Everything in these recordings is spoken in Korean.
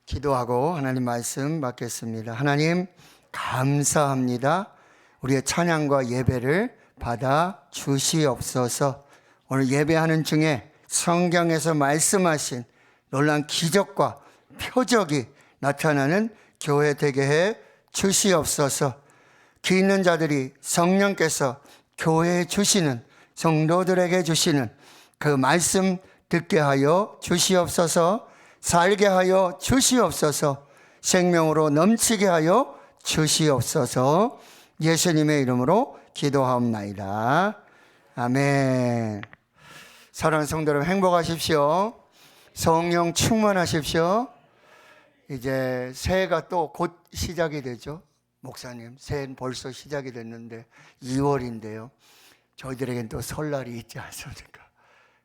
기도하고 하나님 말씀 받겠습니다. 하나님 감사합니다. 우리의 찬양과 예배를 받아 주시옵소서. 오늘 예배하는 중에 성경에서 말씀하신 놀라운 기적과 표적이 나타나는 교회 되게 해 주시옵소서. 기 있는 자들이 성령께서 교회에 주시는, 성도들에게 주시는 그 말씀 듣게 하여 주시옵소서. 살게 하여 주시옵소서. 생명으로 넘치게 하여 주시옵소서. 예수님의 이름으로 기도하옵나이다. 아멘. 사랑하는 성도 여러분, 행복하십시오. 성령 충만하십시오. 이제 새해가 또 곧 시작이 되죠. 목사님, 새해는 벌써 시작이 됐는데 2월인데요. 저희들에겐 또 설날이 있지 않습니까?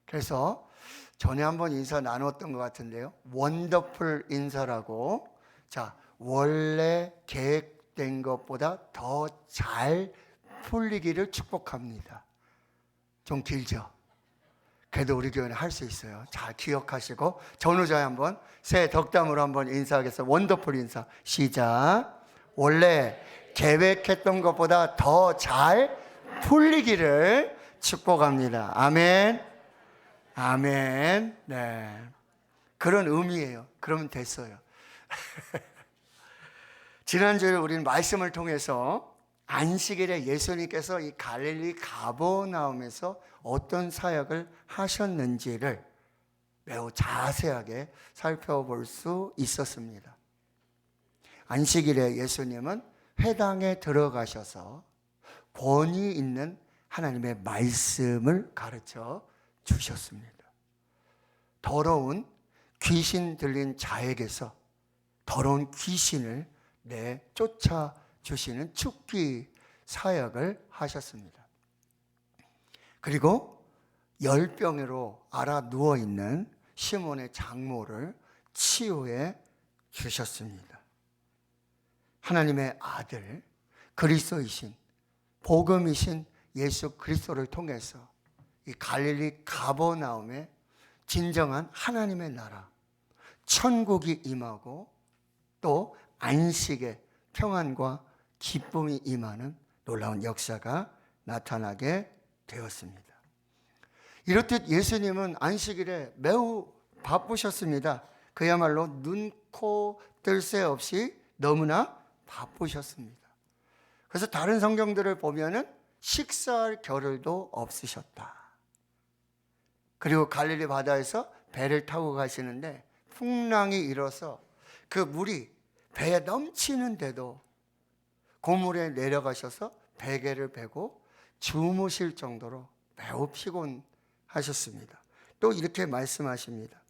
그래서 전에 한번 인사 나눴던 것 같은데요. 원더풀 인사라고, 자, 원래 계획된 것보다 더 잘 풀리기를 축복합니다. 좀 길죠? 그래도 우리 교회는 할 수 있어요. 잘 기억하시고 전후자에 한번 새해 덕담으로 한번 인사하겠습니다. 원더풀 인사 시작. 원래 계획했던 것보다 더 잘 풀리기를 축복합니다. 아멘. 아멘. 네. 그런 의미예요. 그러면 됐어요. 지난주에 우리는 말씀을 통해서 안식일에 예수님께서 이 갈릴리 가버나움에서 어떤 사역을 하셨는지를 매우 자세하게 살펴볼 수 있었습니다. 안식일에 예수님은 회당에 들어가셔서 권위 있는 하나님의 말씀을 가르쳐 주셨습니다. 더러운 귀신 들린 자에게서 더러운 귀신을 내쫓아 주시는 축기 사역을 하셨습니다. 그리고 열병으로 앓아 누워있는 시몬의 장모를 치유해 주셨습니다. 하나님의 아들 그리스도이신 복음이신 예수 그리스도를 통해서 이 갈릴리 가버나움에 진정한 하나님의 나라, 천국이 임하고 또 안식의 평안과 기쁨이 임하는 놀라운 역사가 나타나게 되었습니다. 이렇듯 예수님은 안식일에 매우 바쁘셨습니다. 그야말로 눈, 코, 뜰 새 없이 너무나 바쁘셨습니다. 그래서 다른 성경들을 보면은 식사할 겨를도 없으셨다. 그리고 갈릴리 바다에서 배를 타고 가시는데 풍랑이 일어서 그 물이 배에 넘치는데도 고물에 내려가셔서 베개를 베고 주무실 정도로 매우 피곤하셨습니다. 또 이렇게 말씀하십니다.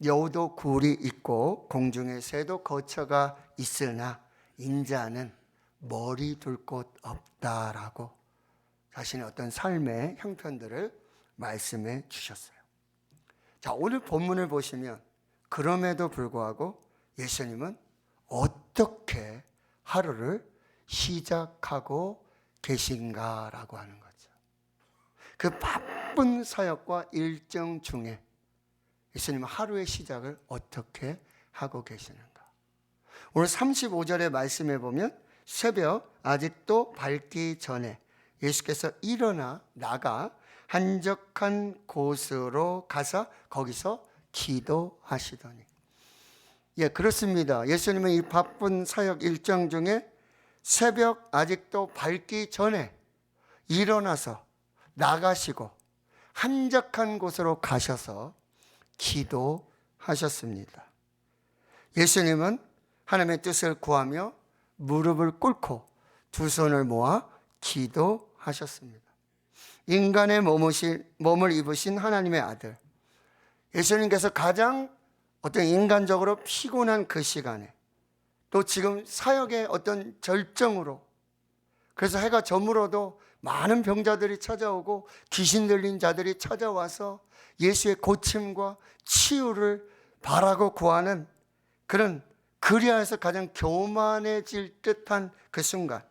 여우도 굴이 있고 공중에 새도 거처가 있으나 인자는 머리 둘 곳 없다라고 자신의 어떤 삶의 형편들을 말씀해 주셨어요. 자, 오늘 본문을 보시면 그럼에도 불구하고 예수님은 어떻게 하루를 시작하고 계신가라고 하는 거죠. 그 바쁜 사역과 일정 중에 예수님은 하루의 시작을 어떻게 하고 계시는가? 오늘 35절의 말씀에 보면 새벽 아직도 밝기 전에 예수께서 일어나 나가 한적한 곳으로 가서 거기서 기도하시더니, 예, 그렇습니다. 예수님은 이 바쁜 사역 일정 중에 새벽 아직도 밝기 전에 일어나서 나가시고 한적한 곳으로 가셔서 기도하셨습니다. 예수님은 하나님의 뜻을 구하며 무릎을 꿇고 두 손을 모아 기도하셨습니다. 인간의 몸을 입으신 하나님의 아들 예수님께서 가장 어떤 인간적으로 피곤한 그 시간에 또 지금 사역의 어떤 절정으로, 그래서 해가 저물어도 많은 병자들이 찾아오고 귀신 들린 자들이 찾아와서 예수의 고침과 치유를 바라고 구하는 그런, 그리하여서 가장 교만해질 듯한 그 순간,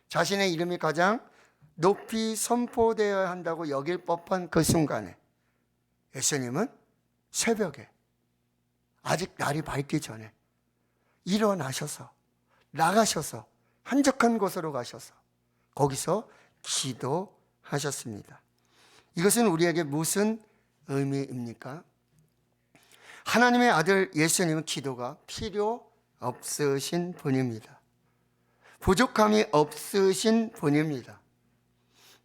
자신의 이름이 가장 높이 선포되어야 한다고 여길 법한 그 순간에 예수님은 새벽에 아직 날이 밝기 전에 일어나셔서 나가셔서 한적한 곳으로 가셔서 거기서 기도하셨습니다. 이것은 우리에게 무슨 의미입니까? 하나님의 아들 예수님은 기도가 필요 없으신 분입니다. 부족함이 없으신 분입니다.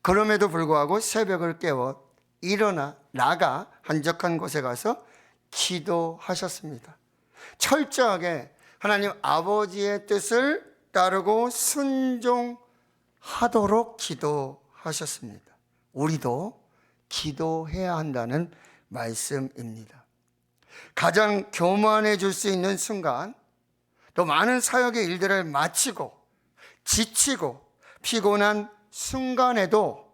그럼에도 불구하고 새벽을 깨워 일어나 나가 한적한 곳에 가서 기도하셨습니다. 철저하게 하나님 아버지의 뜻을 따르고 순종하도록 기도하셨습니다. 우리도 기도해야 한다는 말씀입니다. 가장 교만해 줄 수 있는 순간, 또 많은 사역의 일들을 마치고 지치고 피곤한 순간에도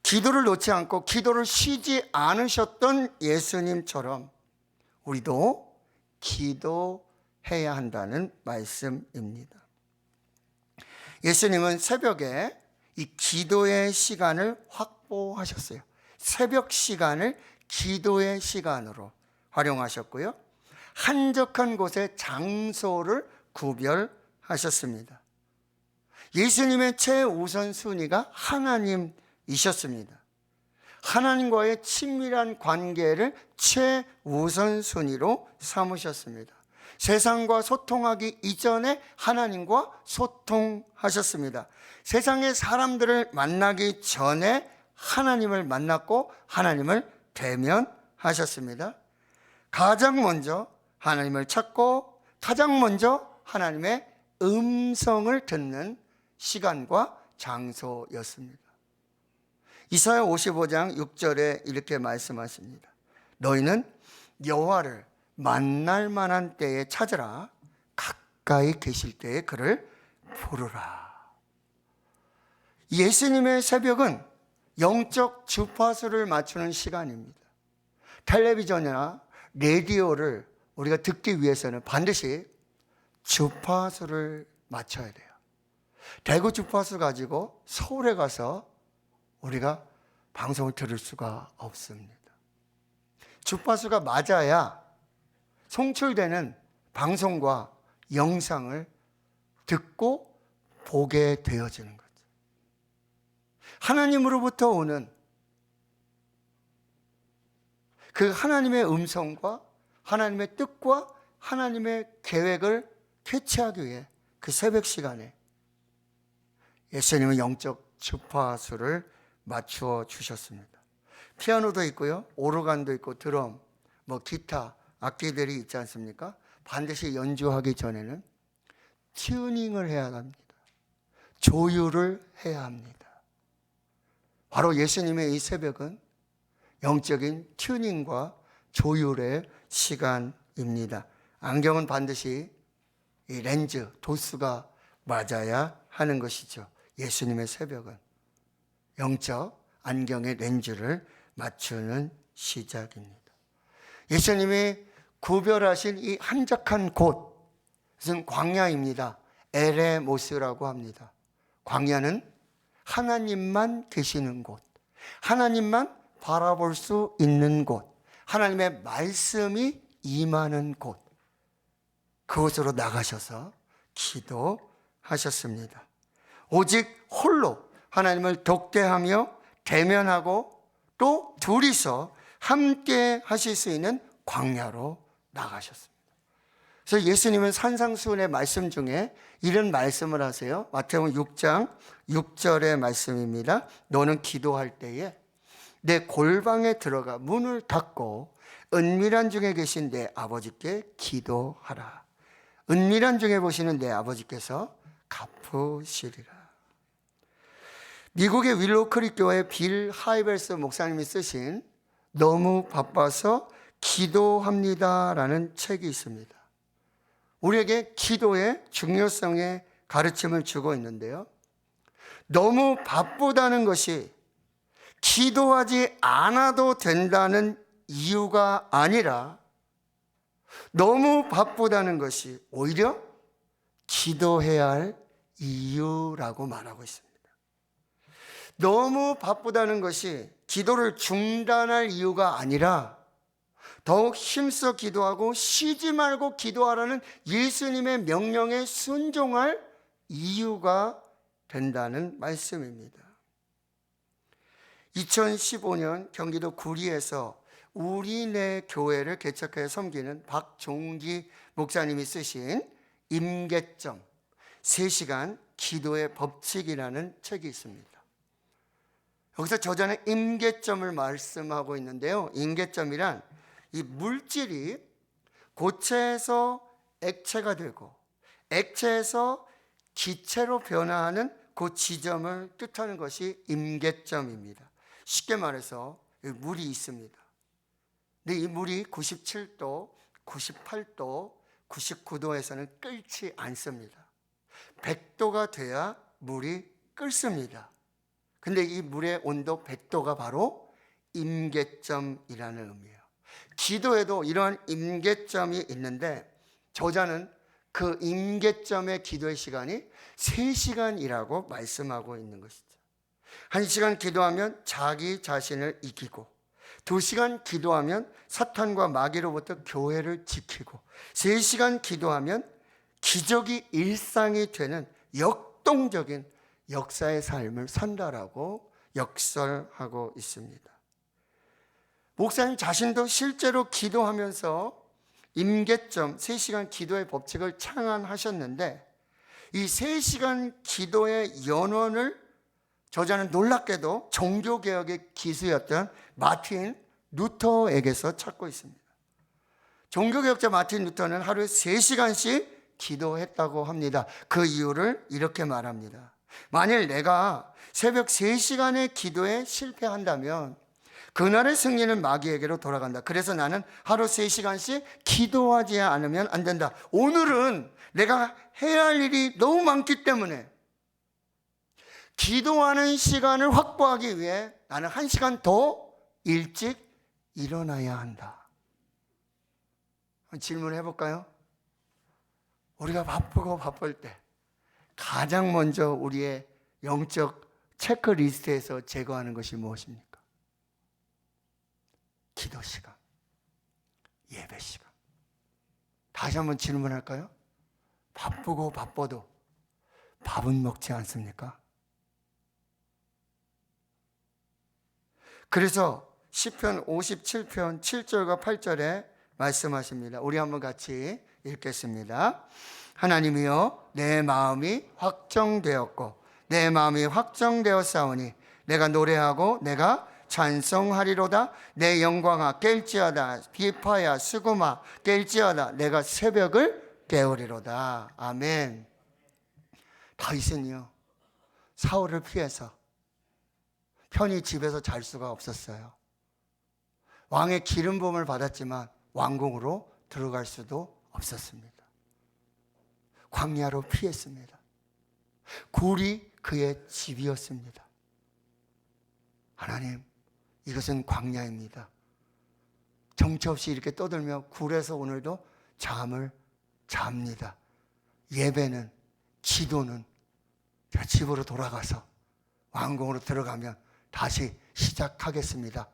기도를 놓지 않고 기도를 쉬지 않으셨던 예수님처럼 우리도 기도해야 한다는 말씀입니다. 예수님은 새벽에 이 기도의 시간을 확보하셨어요. 새벽 시간을 기도의 시간으로 활용하셨고요. 한적한 곳에 장소를 구별하셨습니다. 예수님의 최우선 순위가 하나님이셨습니다. 하나님과의 친밀한 관계를 최우선 순위로 삼으셨습니다. 세상과 소통하기 이전에 하나님과 소통하셨습니다. 세상의 사람들을 만나기 전에 하나님을 만났고 하나님을 대면하셨습니다. 가장 먼저 하나님을 찾고 가장 먼저 하나님의 음성을 듣는 시간과 장소였습니다. 이사야 55장 6절에 이렇게 말씀하십니다. 너희는 여호와를 만날 만한 때에 찾으라. 가까이 계실 때에 그를 부르라. 예수님의 새벽은 영적 주파수를 맞추는 시간입니다. 텔레비전이나 라디오를 우리가 듣기 위해서는 반드시 주파수를 맞춰야 돼요. 대구 주파수 가지고 서울에 가서 우리가 방송을 들을 수가 없습니다. 주파수가 맞아야 송출되는 방송과 영상을 듣고 보게 되어지는 거죠. 하나님으로부터 오는 그 하나님의 음성과 하나님의 뜻과 하나님의 계획을 캐치하기 위해 그 새벽 시간에 예수님은 영적 주파수를 맞추어 주셨습니다. 피아노도 있고요, 오르간도 있고 드럼, 기타, 악기들이 있지 않습니까? 반드시 연주하기 전에는 튜닝을 해야 합니다. 조율을 해야 합니다. 바로 예수님의 이 새벽은 영적인 튜닝과 조율의 시간입니다. 안경은 반드시 이 렌즈, 도수가 맞아야 하는 것이죠. 예수님의 새벽은 영적 안경의 렌즈를 맞추는 시작입니다. 예수님이 구별하신 이 한적한 곳은 광야입니다. 에레모스라고 합니다. 광야는 하나님만 계시는 곳, 하나님만 바라볼 수 있는 곳, 하나님의 말씀이 임하는 곳, 그곳으로 나가셔서 기도하셨습니다. 오직 홀로 하나님을 독대하며 대면하고 또 둘이서 함께 하실 수 있는 광야로 나가셨습니다. 그래서 예수님은 산상수훈의 말씀 중에 이런 말씀을 하세요. 마태복음 6장 6절의 말씀입니다. 너는 기도할 때에 내 골방에 들어가 문을 닫고 은밀한 중에 계신 내 아버지께 기도하라. 은밀한 중에 보시는 내 아버지께서 갚으시리라. 미국의 윌로우 크릭 교회 빌 하이벨스 목사님이 쓰신 너무 바빠서 기도합니다라는 책이 있습니다. 우리에게 기도의 중요성의 가르침을 주고 있는데요. 너무 바쁘다는 것이 기도하지 않아도 된다는 이유가 아니라 너무 바쁘다는 것이 오히려 기도해야 할 이유라고 말하고 있습니다. 너무 바쁘다는 것이 기도를 중단할 이유가 아니라 더욱 힘써 기도하고 쉬지 말고 기도하라는 예수님의 명령에 순종할 이유가 된다는 말씀입니다. 2015년 경기도 구리에서 우리네 교회를 개척해 섬기는 박종기 목사님이 쓰신 임계점 3시간 기도의 법칙이라는 책이 있습니다. 여기서 저자는 임계점을 말씀하고 있는데요. 임계점이란 이 물질이 고체에서 액체가 되고 액체에서 기체로 변화하는 그 지점을 뜻하는 것이 임계점입니다. 쉽게 말해서 물이 있습니다. 근데 이 물이 97도, 98도, 99도에서는 끓지 않습니다. 100도가 돼야 물이 끓습니다. 근데 이 물의 온도 100도가 바로 임계점이라는 의미예요. 기도에도 이러한 임계점이 있는데 저자는 그 임계점의 기도의 시간이 3시간이라고 말씀하고 있는 것이죠. 1시간 기도하면 자기 자신을 이기고 2시간 기도하면 사탄과 마귀로부터 교회를 지키고 3시간 기도하면 기적이 일상이 되는 역동적인 역사의 삶을 산다라고 역설하고 있습니다. 목사님 자신도 실제로 기도하면서 임계점 3시간 기도의 법칙을 창안하셨는데 이 3시간 기도의 연원을 저자는 놀랍게도 종교개혁의 기수였던 마틴 루터에게서 찾고 있습니다. 종교개혁자 마틴 루터는 하루에 3시간씩 기도했다고 합니다. 그 이유를 이렇게 말합니다. 만일 내가 새벽 3시간의 기도에 실패한다면 그날의 승리는 마귀에게로 돌아간다. 그래서 나는 하루 3시간씩 기도하지 않으면 안 된다. 오늘은 내가 해야 할 일이 너무 많기 때문에 기도하는 시간을 확보하기 위해 나는 1시간 더 일찍 일어나야 한다. 질문해 볼까요? 우리가 바쁘고 바쁠 때 가장 먼저 우리의 영적 체크리스트에서 제거하는 것이 무엇입니까? 기도 시간, 예배 시간. 다시 한번 질문할까요? 바쁘고 바빠도 밥은 먹지 않습니까? 그래서 시편 57편 7절과 8절에 말씀하십니다. 우리 한번 같이 읽겠습니다. 하나님이여 내 마음이 확정되었고 내 마음이 확정되었사오니 내가 노래하고 내가 찬송하리로다. 내 영광아 깰지어다. 비파야 수고마 깰지어다. 내가 새벽을 깨우리로다. 아멘. 다윗은요 사울을 피해서 편히 집에서 잘 수가 없었어요. 왕의 기름 부음을 받았지만 왕궁으로 들어갈 수도 없었습니다. 광야로 피했습니다. 굴이 그의 집이었습니다. 하나님, 이것은 광야입니다. 정처 없이 이렇게 떠들며 굴에서 오늘도 잠을 잡니다. 예배는, 기도는 제가 집으로 돌아가서 왕궁으로 들어가면 다시 시작하겠습니다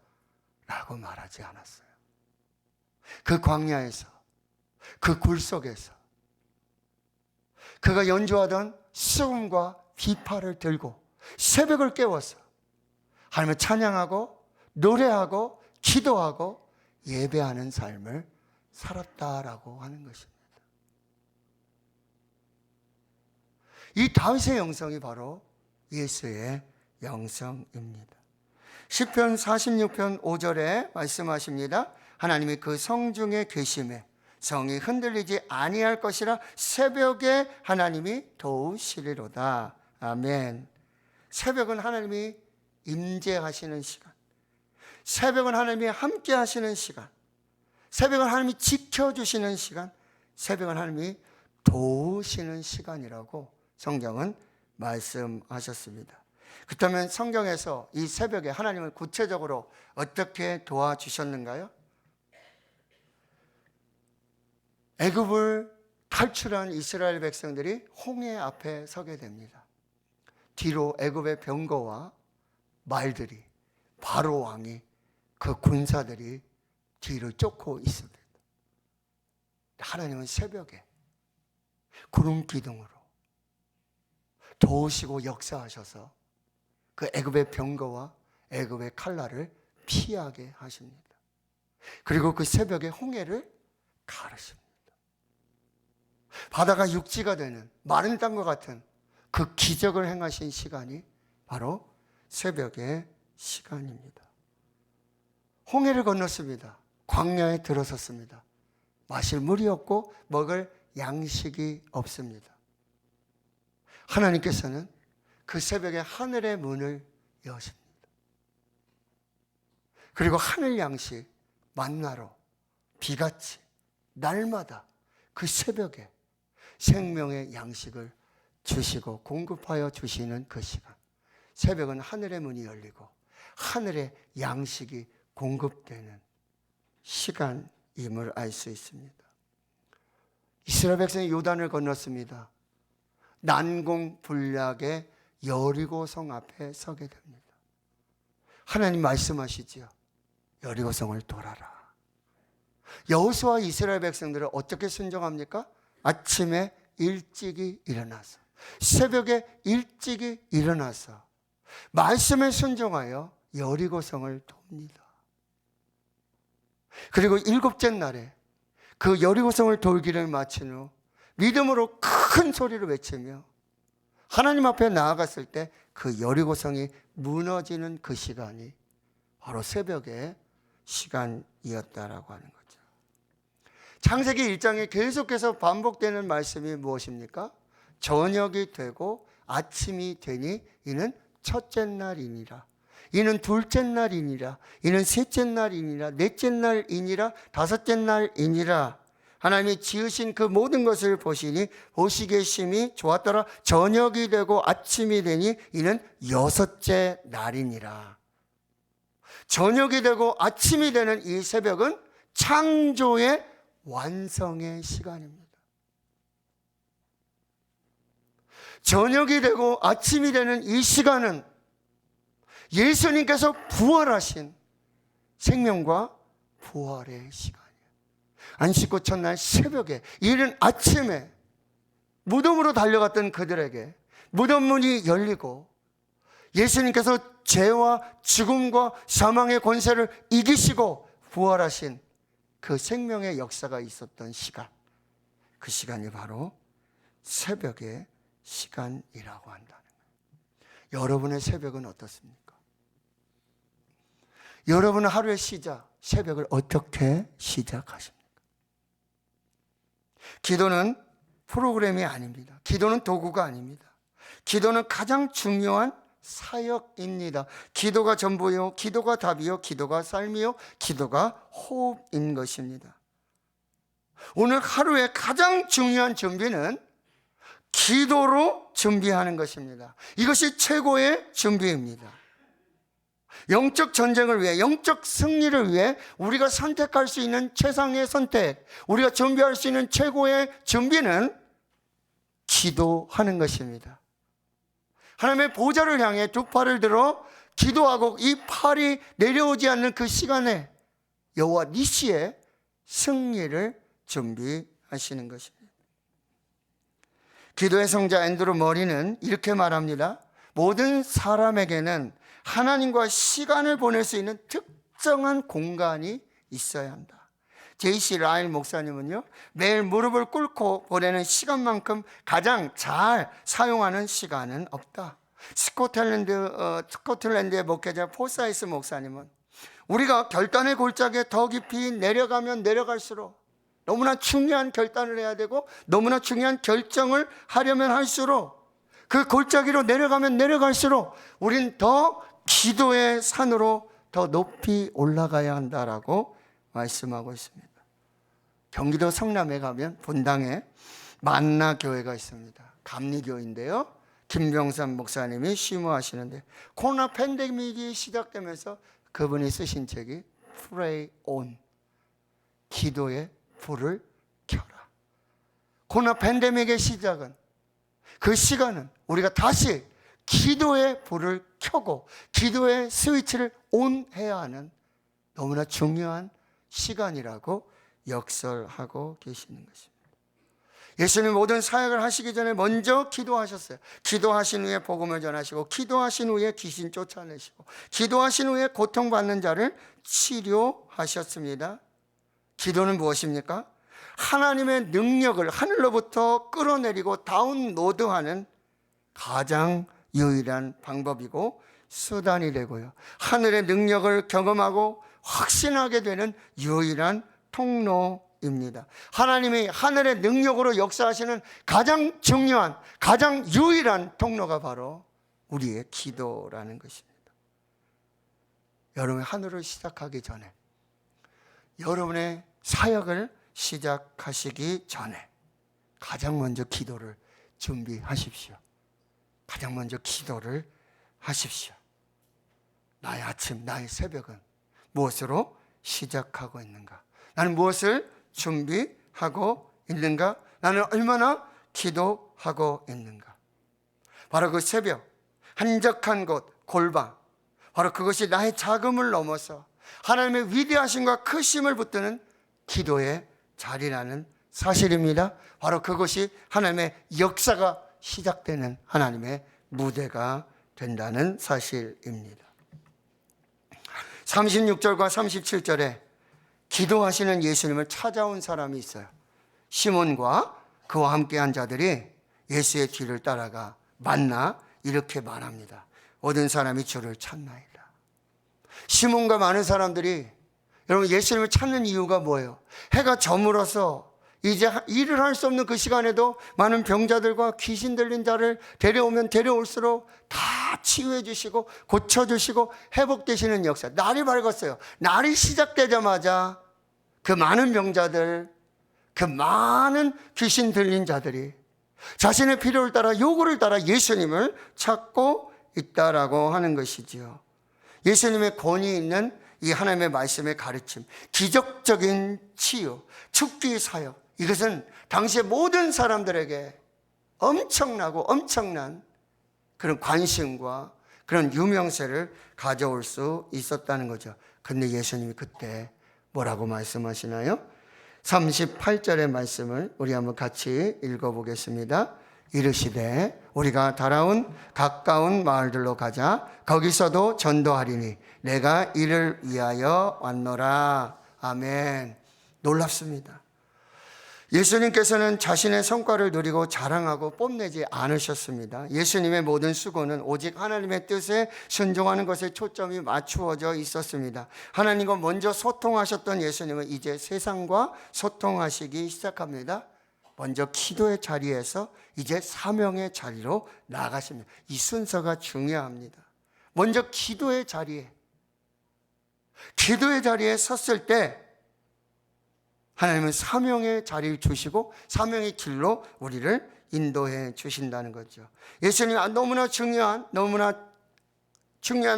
라고 말하지 않았어요. 그 광야에서, 그 굴 속에서 그가 연주하던 수금과 비파를 들고 새벽을 깨워서 하나님을 찬양하고 노래하고 기도하고 예배하는 삶을 살았다라고 하는 것입니다. 이 다윗의 영성이 바로 예수의 영성입니다. 시편 46편 5절에 말씀하십니다. 하나님이 그 성중에 계심에 성이 흔들리지 아니할 것이라 새벽에 하나님이 도우시리로다. 아멘. 새벽은 하나님이 임재하시는 시간, 새벽은 하나님이 함께 하시는 시간, 새벽은 하나님이 지켜주시는 시간, 새벽은 하나님이 도우시는 시간이라고 성경은 말씀하셨습니다. 그렇다면 성경에서 이 새벽에 하나님은 구체적으로 어떻게 도와주셨는가요? 애굽을 탈출한 이스라엘 백성들이 홍해 앞에 서게 됩니다. 뒤로 애굽의 병거와 말들이, 바로 왕이, 그 군사들이 뒤를 쫓고 있습니다. 하나님은 새벽에 구름 기둥으로 도우시고 역사하셔서 그 애굽의 병거와 애굽의 칼날을 피하게 하십니다. 그리고 그 새벽에 홍해를 가르십니다. 바다가 육지가 되는 마른 땅과 같은 그 기적을 행하신 시간이 바로 새벽의 시간입니다. 홍해를 건넜습니다. 광야에 들어섰습니다. 마실 물이 없고 먹을 양식이 없습니다. 하나님께서는 그 새벽에 하늘의 문을 여십니다. 그리고 하늘 양식 만나로 비같이 날마다 그 새벽에 생명의 양식을 주시고 공급하여 주시는 그 시간. 새벽은 하늘의 문이 열리고 하늘의 양식이 공급되는 시간임을 알 수 있습니다. 이스라엘 백성이 요단을 건넜습니다. 난공불락의 여리고성 앞에 서게 됩니다. 하나님 말씀하시지요. 여리고성을 돌아라. 여호수아 이스라엘 백성들은 어떻게 순종합니까? 아침에 일찍이 일어나서, 새벽에 일찍이 일어나서 말씀에 순종하여 여리고성을 돕니다. 그리고 일곱째 날에 그 여리고성을 돌기를 마친 후 믿음으로 큰 소리를 외치며 하나님 앞에 나아갔을 때 그 여리고성이 무너지는 그 시간이 바로 새벽의 시간이었다라고 하는 거죠. 창세기 1장에 계속해서 반복되는 말씀이 무엇입니까? 저녁이 되고 아침이 되니 이는 첫째 날이니라. 이는 둘째 날이니라. 이는 셋째 날이니라. 넷째 날이니라. 다섯째 날이니라. 하나님이 지으신 그 모든 것을 보시니 보시기에 심히 좋았더라. 저녁이 되고 아침이 되니 이는 여섯째 날이니라. 저녁이 되고 아침이 되는 이 새벽은 창조의 완성의 시간입니다. 저녁이 되고 아침이 되는 이 시간은 예수님께서 부활하신 생명과 부활의 시간이에요. 안식구 첫날 새벽에, 이른 아침에 무덤으로 달려갔던 그들에게 무덤 문이 열리고 예수님께서 죄와 죽음과 사망의 권세를 이기시고 부활하신 그 생명의 역사가 있었던 시간, 그 시간이 바로 새벽의 시간이라고 한다는 거예요. 여러분의 새벽은 어떻습니까? 여러분은 하루의 시작, 새벽을 어떻게 시작하십니까? 기도는 프로그램이 아닙니다. 기도는 도구가 아닙니다. 기도는 가장 중요한 사역입니다. 기도가 전부요, 기도가 답이요, 기도가 삶이요, 기도가 호흡인 것입니다. 오늘 하루의 가장 중요한 준비는 기도로 준비하는 것입니다. 이것이 최고의 준비입니다. 영적 전쟁을 위해, 영적 승리를 위해 우리가 선택할 수 있는 최상의 선택, 우리가 준비할 수 있는 최고의 준비는 기도하는 것입니다. 하나님의 보좌를 향해 두 팔을 들어 기도하고 이 팔이 내려오지 않는 그 시간에 여호와 니시의 승리를 준비하시는 것입니다. 기도의 성자 앤드루 머리는 이렇게 말합니다. 모든 사람에게는 하나님과 시간을 보낼 수 있는 특정한 공간이 있어야 한다. J.C. 라일 목사님은요, 매일 무릎을 꿇고 보내는 시간만큼 가장 잘 사용하는 시간은 없다. 스코틀랜드의 목회자 포사이스 목사님은 우리가 결단의 골짜기에 더 깊이 내려가면 내려갈수록 너무나 중요한 결단을 해야 되고 너무나 중요한 결정을 하려면 할수록 그 골짜기로 내려가면 내려갈수록 우린 더 기도의 산으로 더 높이 올라가야 한다라고 말씀하고 있습니다. 경기도 성남에 가면 본당에 만나교회가 있습니다. 감리교인데요, 김병삼 목사님이 심호하시는데 코로나 팬데믹이 시작되면서 그분이 쓰신 책이 Pray On, 기도의 불을 켜라. 코로나 팬데믹의 시작은, 그 시간은 우리가 다시 기도의 불을 켜고 기도의 스위치를 온 해야 하는 너무나 중요한 시간이라고 역설하고 계시는 것입니다. 예수님 모든 사역을 하시기 전에 먼저 기도하셨어요. 기도하신 후에 복음을 전하시고, 기도하신 후에 귀신 쫓아내시고, 기도하신 후에 고통받는 자를 치료하셨습니다. 기도는 무엇입니까? 하나님의 능력을 하늘로부터 끌어내리고 다운로드하는 가장 유일한 방법이고 수단이 되고요, 하늘의 능력을 경험하고 확신하게 되는 유일한 통로입니다. 하나님이 하늘의 능력으로 역사하시는 가장 중요한, 가장 유일한 통로가 바로 우리의 기도라는 것입니다. 여러분이 하늘을 시작하기 전에, 여러분의 사역을 시작하시기 전에 가장 먼저 기도를 준비하십시오. 가장 먼저 기도를 하십시오. 나의 아침, 나의 새벽은 무엇으로 시작하고 있는가? 나는 무엇을 준비하고 있는가? 나는 얼마나 기도하고 있는가? 바로 그 새벽, 한적한 곳, 골방, 바로 그것이 나의 자금을 넘어서 하나님의 위대하심과 크심을 붙드는 기도의 자리라는 사실입니다. 바로 그것이 하나님의 역사가 시작되는 하나님의 무대가 된다는 사실입니다. 36절과 37절에 기도하시는 예수님을 찾아온 사람이 있어요. 시몬과 그와 함께한 자들이 예수의 뒤를 따라가 만나 이렇게 말합니다. 모든 사람이 주를 찾나이다. 시몬과 많은 사람들이, 여러분, 예수님을 찾는 이유가 뭐예요? 해가 저물어서 이제 일을 할 수 없는 그 시간에도 많은 병자들과 귀신 들린 자를 데려오면 데려올수록 다 치유해 주시고 고쳐주시고 회복되시는 역사. 날이 밝았어요. 날이 시작되자마자 그 많은 병자들, 그 많은 귀신 들린 자들이 자신의 필요를 따라, 요구를 따라 예수님을 찾고 있다라고 하는 것이지요. 예수님의 권위 있는 이 하나님의 말씀의 가르침, 기적적인 치유, 축기 사역, 이것은 당시의 모든 사람들에게 엄청난 그런 관심과 그런 유명세를 가져올 수 있었다는 거죠. 근데 예수님이 그때 뭐라고 말씀하시나요? 38절의 말씀을 우리 한번 같이 읽어보겠습니다. 이르시되 우리가 달아온 가까운 마을들로 가자. 거기서도 전도하리니 내가 이를 위하여 왔노라. 아멘. 놀랍습니다. 예수님께서는 자신의 성과를 누리고 자랑하고 뽐내지 않으셨습니다. 예수님의 모든 수고는 오직 하나님의 뜻에 순종하는 것에 초점이 맞추어져 있었습니다. 하나님과 먼저 소통하셨던 예수님은 이제 세상과 소통하시기 시작합니다. 먼저 기도의 자리에서 이제 사명의 자리로 나아가십니다. 이 순서가 중요합니다. 먼저 기도의 자리에 섰을 때 하나님은 사명의 자리를 주시고 사명의 길로 우리를 인도해 주신다는 거죠. 예수님이 너무나 중요한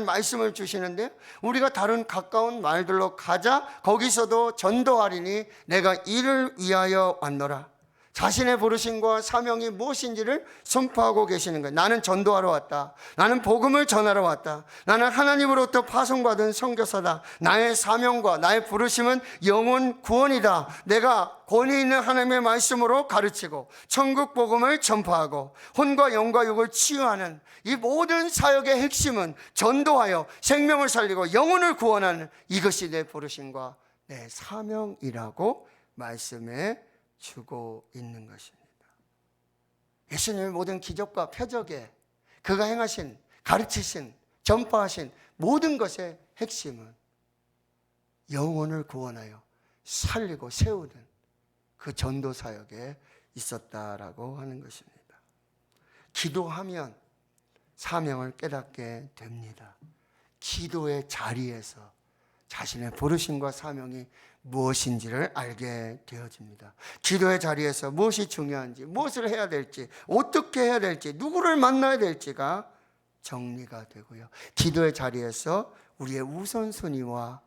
말씀을 주시는데, 우리가 다른 가까운 마을들로 가자. 거기서도 전도하리니 내가 이를 위하여 왔노라. 자신의 부르심과 사명이 무엇인지를 선포하고 계시는 거예요. 나는 전도하러 왔다. 나는 복음을 전하러 왔다. 나는 하나님으로부터 파송받은 선교사다. 나의 사명과 나의 부르심은 영혼 구원이다. 내가 권위 있는 하나님의 말씀으로 가르치고 천국 복음을 전파하고 혼과 영과 육을 치유하는 이 모든 사역의 핵심은 전도하여 생명을 살리고 영혼을 구원하는, 이것이 내 부르심과 내 사명이라고 말씀해 주고 있는 것입니다. 예수님의 모든 기적과 표적에 그가 행하신, 가르치신, 전파하신 모든 것의 핵심은 영혼을 구원하여 살리고 세우는 그 전도 사역에 있었다라고 하는 것입니다. 기도하면 사명을 깨닫게 됩니다. 기도의 자리에서 자신의 부르심과 사명이 무엇인지를 알게 되어집니다. 기도의 자리에서 무엇이 중요한지, 무엇을 해야 될지, 어떻게 해야 될지, 누구를 만나야 될지가 정리가 되고요. 기도의 자리에서 우리의 우선순위와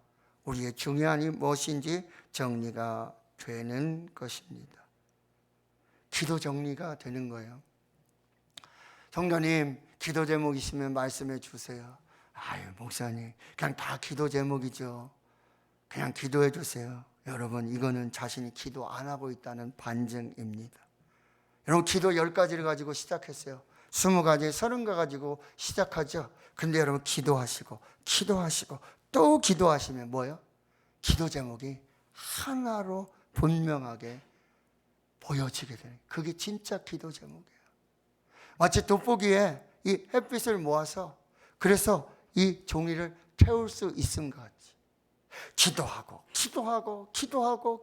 우리의 중요한이 무엇인지 정리가 되는 것입니다. 기도 정리가 되는 거예요. 성도님, 기도 제목 있으면 말씀해 주세요. 아유, 목사님, 그냥 다 기도 제목이죠. 그냥 기도해 주세요. 여러분, 이거는 자신이 기도 안 하고 있다는 반증입니다. 여러분, 기도 10가지를 가지고 시작했어요. 20가지, 30가 가지고 시작하죠. 근데 여러분, 기도하시고 또 기도하시면 뭐예요? 기도 제목이 하나로 분명하게 보여지게 되는, 그게 진짜 기도 제목이에요. 마치 돋보기에 이 햇빛을 모아서 그래서 이 종이를 태울 수 있음 같이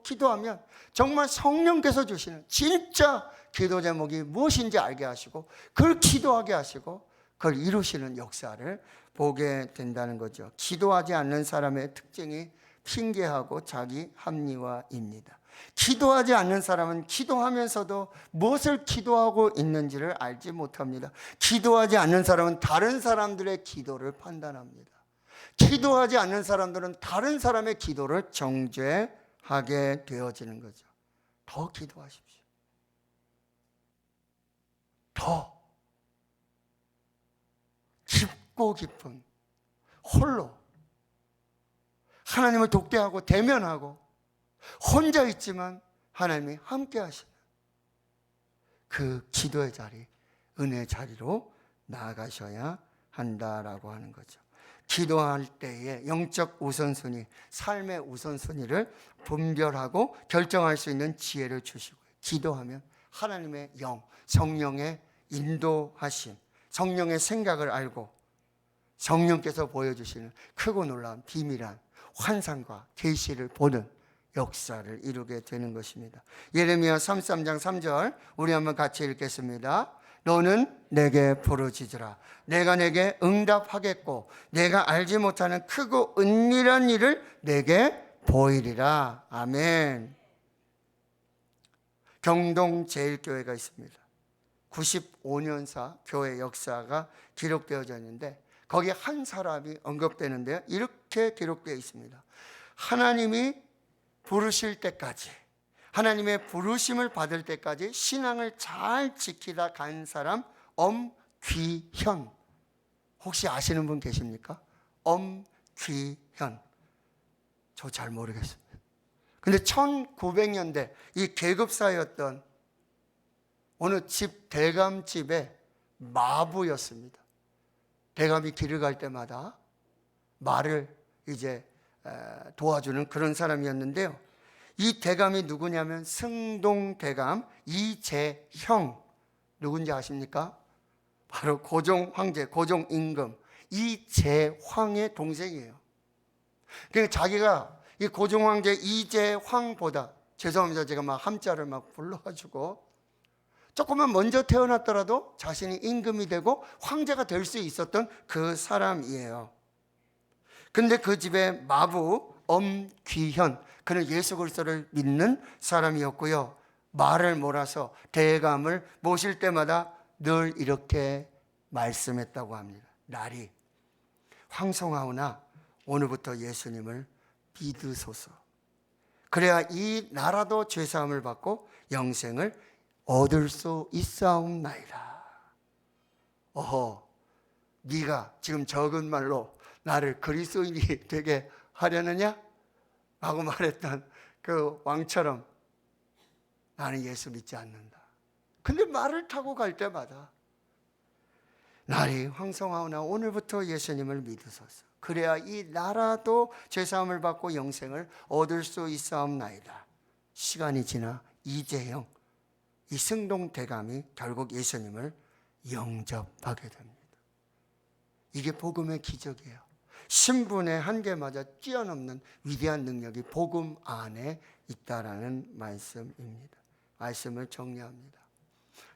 기도하면 정말 성령께서 주시는 진짜 기도 제목이 무엇인지 알게 하시고 그걸 기도하게 하시고 그걸 이루시는 역사를 보게 된다는 거죠. 기도하지 않는 사람의 특징이 핑계하고 자기 합리화입니다. 기도하지 않는 사람은 기도하면서도 무엇을 기도하고 있는지를 알지 못합니다. 기도하지 않는 사람은 다른 사람들의 기도를 판단합니다. 기도하지 않는 사람들은 다른 사람의 기도를 정죄하게 되어지는 거죠. 더 기도하십시오. 더 깊고 깊은 홀로 하나님을 독대하고 대면하고 혼자 있지만 하나님이 함께 하시는 그 기도의 자리, 은혜의 자리로 나아가셔야 한다라고 하는 거죠. 기도할 때에 영적 우선순위, 삶의 우선순위를 분별하고 결정할 수 있는 지혜를 주시고요. 기도하면 하나님의 영, 성령의 인도하심, 성령의 생각을 알고 성령께서 보여주시는 크고 놀라운 비밀한 환상과 계시를 보는 역사를 이루게 되는 것입니다. 예레미야 33장 3절 우리 한번 같이 읽겠습니다. 너는 내게 부르짖으라. 내가 내게 응답하겠고 내가 알지 못하는 크고 은밀한 일을 내게 보이리라. 아멘. 경동제일교회가 있습니다. 95년사 교회 역사가 기록되어져 있는데 거기 한 사람이 언급되는데요. 이렇게 기록되어 있습니다. 하나님이 부르실 때까지, 하나님의 부르심을 받을 때까지 신앙을 잘 지키다 간 사람 엄귀현. 혹시 아시는 분 계십니까? 엄귀현. 저 잘 모르겠습니다. 근데 1900년대 이 계급사였던 어느 집 대감집의 마부였습니다. 대감이 길을 갈 때마다 말을 이제 도와주는 그런 사람이었는데요. 이 대감이 누구냐면 승동대감 이재형. 누군지 아십니까? 바로 고종 황제, 고종 임금 이재황의 동생이에요. 그러니까 자기가 이 고종 황제 이재황보다, 죄송합니다, 제가 막 함자를 막 불러가지고 조금만 먼저 태어났더라도 자신이 임금이 되고 황제가 될 수 있었던 그 사람이에요. 근데 그 집의 마부 엄귀현, 그는 예수 그리스도를 믿는 사람이었고요. 말을 몰아서 대감을 모실 때마다 늘 이렇게 말씀했다고 합니다. 날이 황송하오나 오늘부터 예수님을 믿으소서. 그래야 이 나라도 죄사함을 받고 영생을 얻을 수 있사옵나이다. 어허, 네가 지금 적은 말로 나를 그리스도인이 되게 하려느냐? 라고 말했던 그 왕처럼 나는 예수 믿지 않는다. 근데 말을 타고 갈 때마다 날이 황송하오나 오늘부터 예수님을 믿으소서. 그래야 이 나라도 죄사함을 받고 영생을 얻을 수 있사옵나이다. 시간이 지나 이재형, 이 승동대감이 결국 예수님을 영접하게 됩니다. 이게 복음의 기적이에요. 신분의 한계마저 뛰어넘는 위대한 능력이 복음 안에 있다라는 말씀입니다. 말씀을 정리합니다.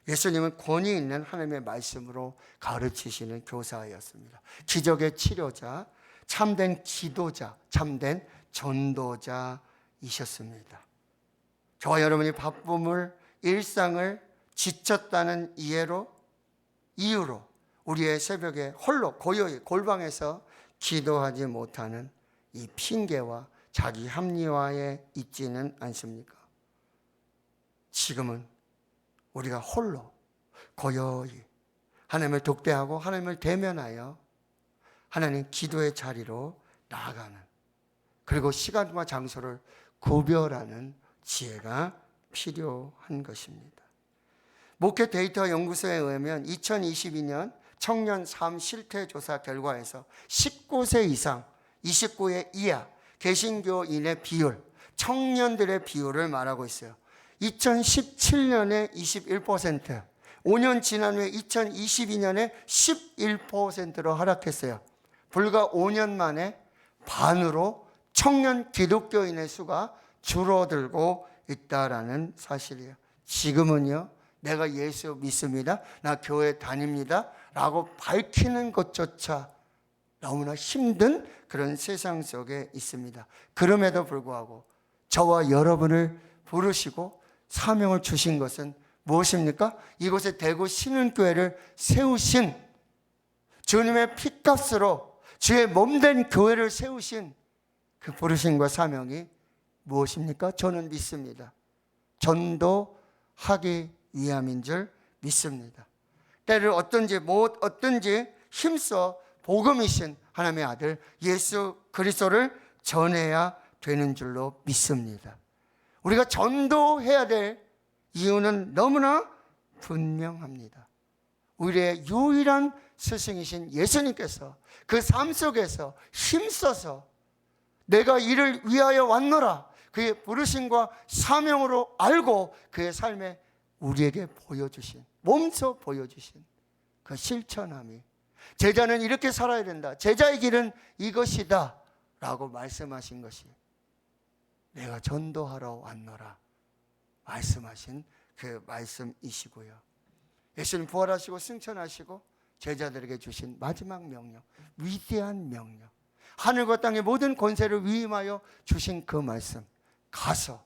예수님은 권위 있는 하나님의 말씀으로 가르치시는 교사였습니다. 기적의 치료자, 참된 기도자, 참된 전도자이셨습니다. 저와 여러분이 바쁨을, 일상을 지쳤다는 이유로 우리의 새벽에 홀로 고요히 골방에서 기도하지 못하는 이 핑계와 자기 합리화에 있지는 않습니까? 지금은 우리가 홀로 고요히 하나님을 독대하고 하나님을 대면하여 하나님 기도의 자리로 나아가는 그리고 시간과 장소를 구별하는 지혜가 필요한 것입니다. 목회 데이터 연구소에 의하면 2022년 청년 삶 실태 조사 결과에서 19세 이상, 29세 이하 개신교인의 비율, 청년들의 비율을 말하고 있어요. 2017년에 21%, 5년 지난 후에 2022년에 11%로 하락했어요. 불과 5년 만에 반으로 청년 기독교인의 수가 줄어들고 있다라는 사실이에요. 지금은요, 내가 예수 믿습니다, 나 교회 다닙니다 라고 밝히는 것조차 너무나 힘든 그런 세상 속에 있습니다. 그럼에도 불구하고 저와 여러분을 부르시고 사명을 주신 것은 무엇입니까? 이곳에 대구 신흥교회를 세우신, 주님의 피값으로 주의 몸된 교회를 세우신 그 부르심과 사명이 무엇입니까? 저는 믿습니다. 전도하기 위함인 줄 믿습니다. 때를 어떤지 힘써 복음이신 하나님의 아들 예수 그리스도를 전해야 되는 줄로 믿습니다. 우리가 전도해야 될 이유는 너무나 분명합니다. 우리의 유일한 스승이신 예수님께서 그 삶 속에서 힘써서 내가 이를 위하여 왔노라, 그의 부르심과 사명으로 알고 그의 삶에 우리에게 보여주신, 몸소 보여주신 그 실천함이, 제자는 이렇게 살아야 된다, 제자의 길은 이것이다 라고 말씀하신 것이 내가 전도하러 왔노라 말씀하신 그 말씀이시고요. 예수님 부활하시고 승천하시고 제자들에게 주신 마지막 명령, 위대한 명령, 하늘과 땅의 모든 권세를 위임하여 주신 그 말씀, 가서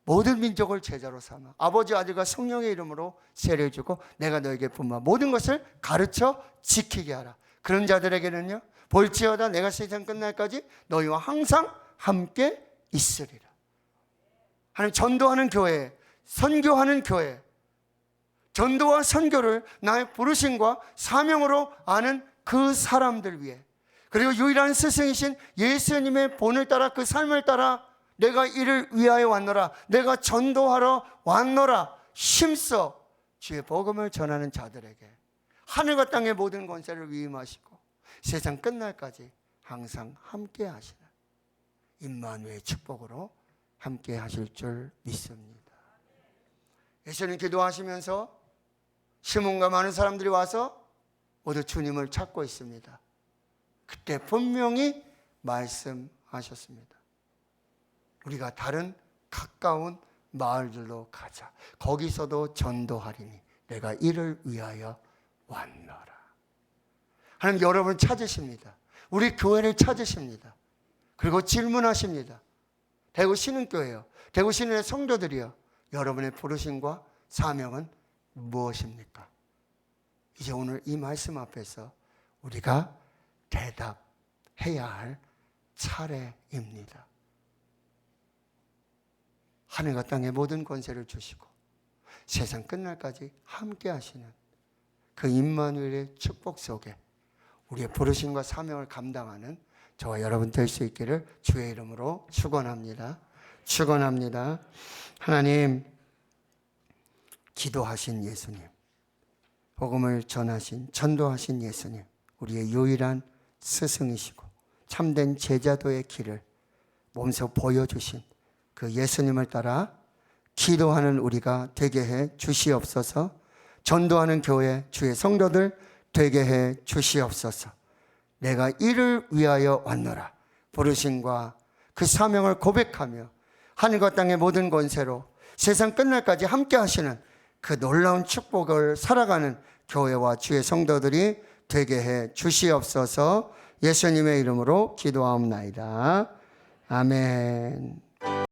모든 민족을 제자로 삼아 아버지, 아들과 성령의 이름으로 세례를 주고 내가 너에게 분마 모든 것을 가르쳐 지키게 하라. 그런 자들에게는요, 볼지어다 내가 세상 끝날까지 너희와 항상 함께 있으리라. 하나님, 전도하는 교회, 선교하는 교회, 전도와 선교를 나의 부르심과 사명으로 아는 그 사람들 위해, 그리고 유일한 스승이신 예수님의 본을 따라 그 삶을 따라 내가 이를 위하여 왔노라, 내가 전도하러 왔노라 힘써 주의 복음을 전하는 자들에게 하늘과 땅의 모든 권세를 위임하시고 세상 끝날까지 항상 함께 하시는 임마누엘의 축복으로 함께 하실 줄 믿습니다. 예수님 기도하시면서 시몬과 많은 사람들이 와서 모두 주님을 찾고 있습니다. 그때 분명히 말씀하셨습니다. 우리가 다른 가까운 마을들로 가자. 거기서도 전도하리니 내가 이를 위하여 왔노라. 하나님, 여러분을 찾으십니다. 우리 교회를 찾으십니다. 그리고 질문하십니다. 대구 신흥교회요, 대구 신흥의 성도들이요, 여러분의 부르심과 사명은 무엇입니까? 이제 오늘 이 말씀 앞에서 우리가 대답해야 할 차례입니다. 하늘과 땅의 모든 권세를 주시고 세상 끝날까지 함께 하시는 그 임마누엘의 축복 속에 우리의 부르심과 사명을 감당하는 저와 여러분 될 수 있기를 주의 이름으로 축원합니다. 축원합니다. 하나님, 기도하신 예수님, 복음을 전하신, 전도하신 예수님, 우리의 유일한 스승이시고 참된 제자도의 길을 몸소 보여주신 그 예수님을 따라 기도하는 우리가 되게 해 주시옵소서. 전도하는 교회 주의 성도들 되게 해 주시옵소서. 내가 이를 위하여 왔노라 부르심과 그 사명을 고백하며 하늘과 땅의 모든 권세로 세상 끝날까지 함께 하시는 그 놀라운 축복을 살아가는 교회와 주의 성도들이 되게 해 주시옵소서. 예수님의 이름으로 기도하옵나이다. 아멘.